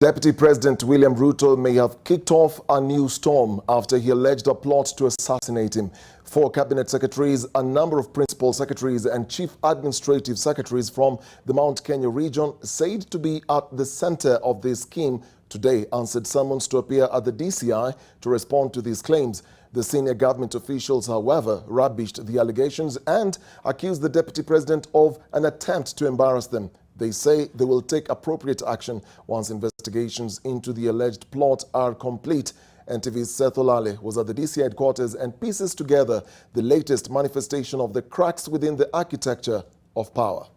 Deputy President William Ruto may have kicked off a new storm after he alleged a plot to assassinate him. 4 cabinet secretaries, a number of principal secretaries and chief administrative secretaries from the Mount Kenya region, said to be at the center of this scheme, today answered summons to appear at the DCI to respond to these claims. The senior government officials, however, rubbished the allegations and accused the deputy president of an attempt to embarrass them. They say they will take appropriate action once investigations into the alleged plot are complete. NTV's Seth Olale was at the DCI headquarters and pieces together the latest manifestation of the cracks within the architecture of power.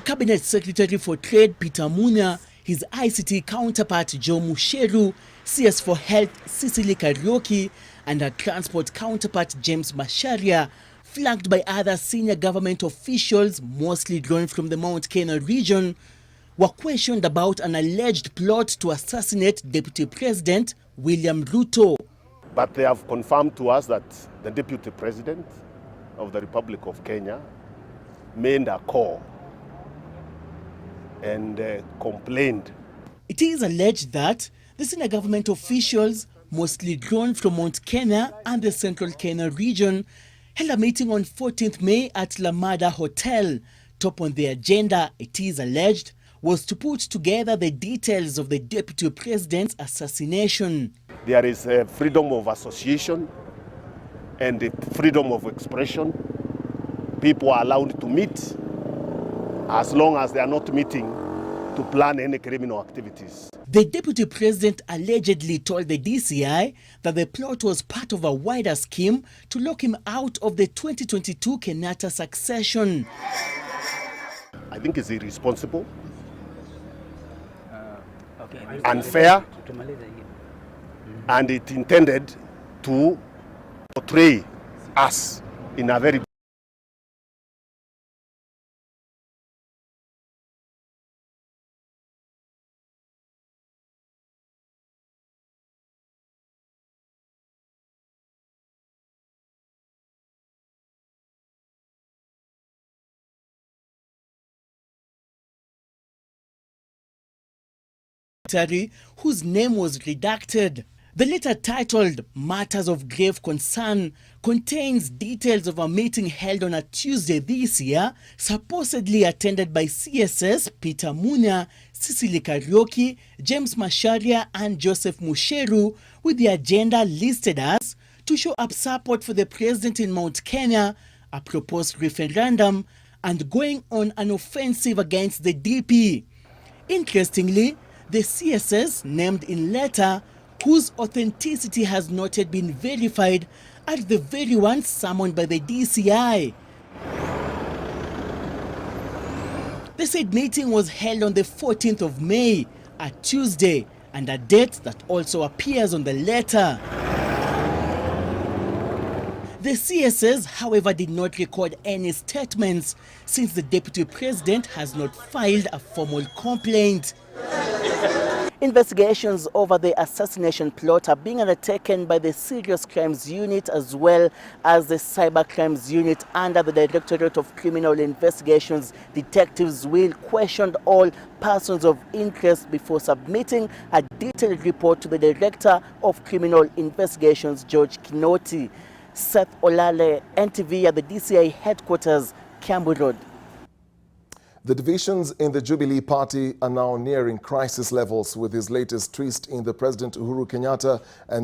Cabinet Secretary for Trade Peter Munya, his ICT counterpart Joe Musheru, CS for Health Cecily Kariuki, and her transport counterpart James Macharia, flanked by other senior government officials, mostly drawn from the Mount Kenya region, were questioned about an alleged plot to assassinate Deputy President William Ruto. But they have confirmed to us that the Deputy President of the Republic of Kenya made a call and complained. It is alleged that the senior government officials, mostly drawn from Mount Kenya and the Central Kenya region, held a meeting on 14th May at Lamada Hotel. Top on the agenda, it is alleged, was to put together the details of the Deputy President's assassination. There is freedom of association and the freedom of expression. People are allowed to meet as long as they are not meeting to plan any criminal activities. The Deputy President allegedly told the DCI that the plot was part of a wider scheme to lock him out of the 2022 Kenyatta succession. I think it's irresponsible, unfair, and it intended to portray us in a very whose name was redacted. The letter, titled Matters of Grave Concern, contains details of a meeting held on a Tuesday this year, supposedly attended by CSS Peter Munya, Cecily Kariuki, James Macharia and Joseph Musheru, with the agenda listed as to show up support for the president in Mount Kenya, a proposed referendum, and going on an offensive against the DP. Interestingly, the CSS named in letter, whose authenticity has not yet been verified, are the very ones summoned by the DCI. The said meeting was held on the 14th of May, a Tuesday, and a date that also appears on the letter. The CSS, however, did not record any statements since the Deputy President has not filed a formal complaint. Investigations over the assassination plot are being undertaken by the Serious Crimes Unit as well as the Cyber Crimes Unit under the Directorate of Criminal Investigations. Detectives will question all persons of interest before submitting a detailed report to the Director of Criminal Investigations, George Kinoti. Seth Olale, NTV at the DCI headquarters, Kiambu Road. The divisions in the Jubilee Party are now nearing crisis levels with his latest twist in the President Uhuru Kenyatta and